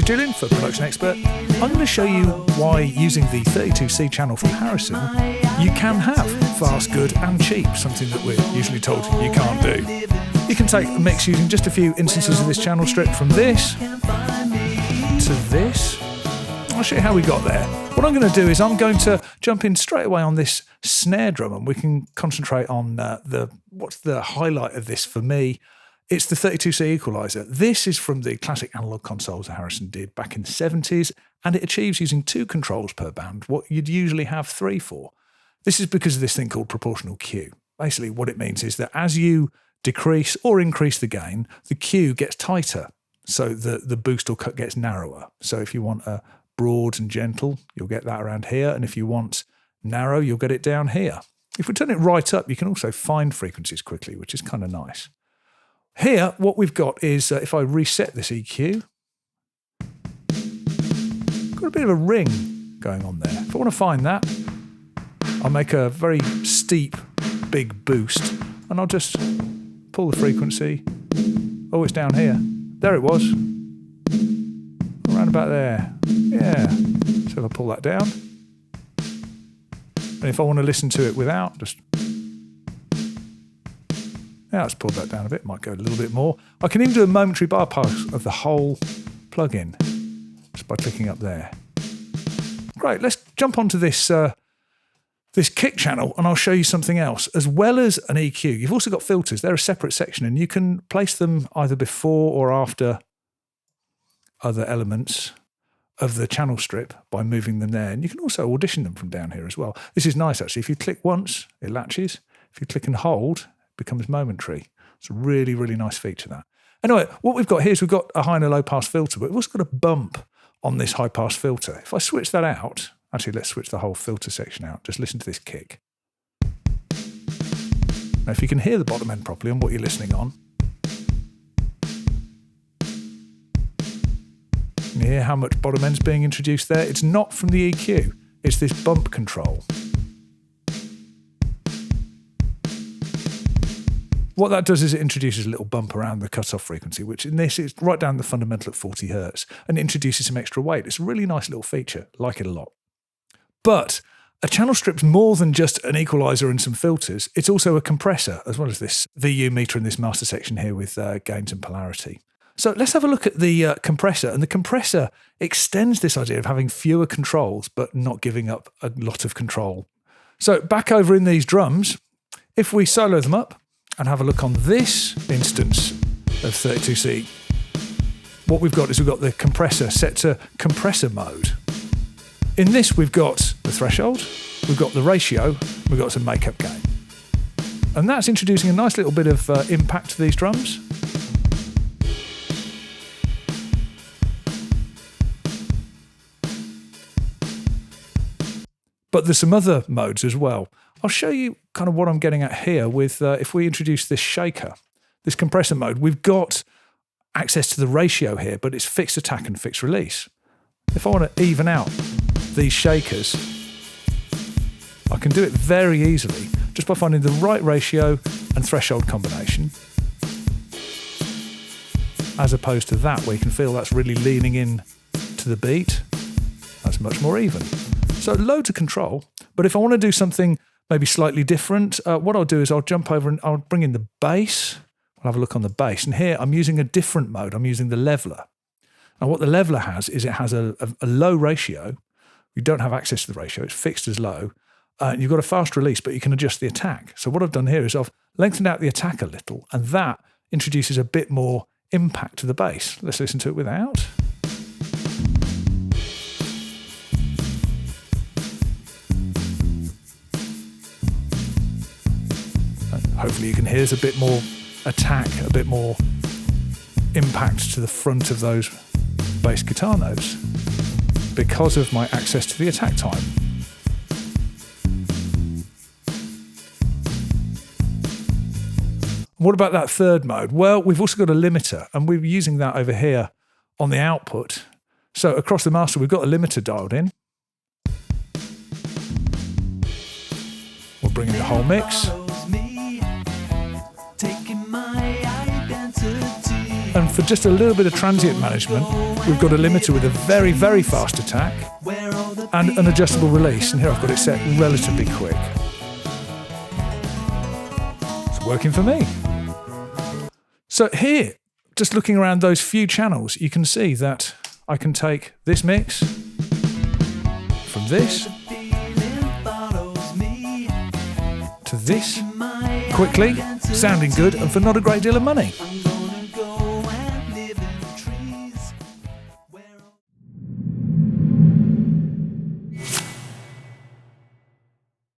is Julian for Production Expert. I'm going to show you why using the 32C channel from Harrison, you can have fast, good and cheap, something that we're usually told you can't do. You can take a mix using just a few instances of this channel strip from this to this. I'll show you how we got there. What I'm going to do is I'm going to jump in straight away on this snare drum, and we can concentrate on what's the highlight of this for me. It's the 32C equalizer. This is from the classic analog consoles that Harrison did back in the 70s, and it achieves using 2 controls per band, what you'd usually have 3 for. This is because of this thing called proportional Q. Basically what it means is that as you decrease or increase the gain, the Q gets tighter, so the boost or cut gets narrower. So if you want a broad and gentle, you'll get that around here, and if you want narrow, you'll get it down here. If we turn it right up, you can also find frequencies quickly, which is kind of nice. Here, what we've got is, if I reset this EQ, got a bit of a ring going on there. If I want to find that, I'll make a very steep, big boost, and I'll just pull the frequency. Oh, it's down here. There it was. Around about there. Yeah. So if I pull that down, and if I want to listen to it without, just... Yeah, let's pull that down a bit. Might go a little bit more. I can even do a momentary bypass of the whole plugin just by clicking up there. Great. Let's jump onto this this kick channel, and I'll show you something else. As well as an EQ, you've also got filters. They're a separate section, and you can place them either before or after other elements of the channel strip by moving them there. And you can also audition them from down here as well. This is nice, actually. If you click once, it latches. If you click and hold, becomes momentary. It's a really, really nice feature, that. Anyway, what we've got here is we've got a high and a low pass filter, but we've also got a bump on this high pass filter. If I switch that out, actually let's switch the whole filter section out. Just listen to this kick. Now if you can hear the bottom end properly on what you're listening on, can you hear how much bottom end's being introduced there? It's not from the EQ, it's this bump control. What that does is it introduces a little bump around the cutoff frequency, which in this is right down the fundamental at 40 Hertz, and introduces some extra weight. It's a really nice little feature. Like it a lot. But a channel strip's more than just an equalizer and some filters. It's also a compressor, as well as this VU meter in this master section here with gains and polarity. So let's have a look at the compressor. And the compressor extends this idea of having fewer controls, but not giving up a lot of control. So back over in these drums, if we solo them up, and have a look on this instance of 32C, what we've got is we've got the compressor set to compressor mode. In this, we've got the threshold, we've got the ratio, we've got some makeup gain. And that's introducing a nice little bit of impact to these drums. But there's some other modes as well. I'll show you kind of what I'm getting at here with if we introduce this shaker, this compressor mode, we've got access to the ratio here, but it's fixed attack and fixed release. If I want to even out these shakers, I can do it very easily just by finding the right ratio and threshold combination, as opposed to that where you can feel that's really leaning in to the beat. That's much more even. So loads of control, but if I want to do something maybe slightly different, what I'll do is I'll jump over and I'll bring in the bass. We'll have a look on the bass. And here I'm using a different mode. I'm using the leveler. And what the leveler has is it has a low ratio. You don't have access to the ratio. It's fixed as low. You've got a fast release, but you can adjust the attack. So what I've done here is I've lengthened out the attack a little, and that introduces a bit more impact to the bass. Let's listen to it without. Hopefully you can hear there's a bit more attack, a bit more impact to the front of those bass guitar notes because of my access to the attack time. What about that third mode? Well, we've also got a limiter, and we're using that over here on the output. So across the master, we've got a limiter dialed in. We'll bring in the whole mix. And for just a little bit of transient management, we've got a limiter with a very, very fast attack and an adjustable release. And here I've got it set relatively quick. It's working for me. So here, just looking around those few channels, you can see that I can take this mix from this to this quickly, sounding good and for not a great deal of money.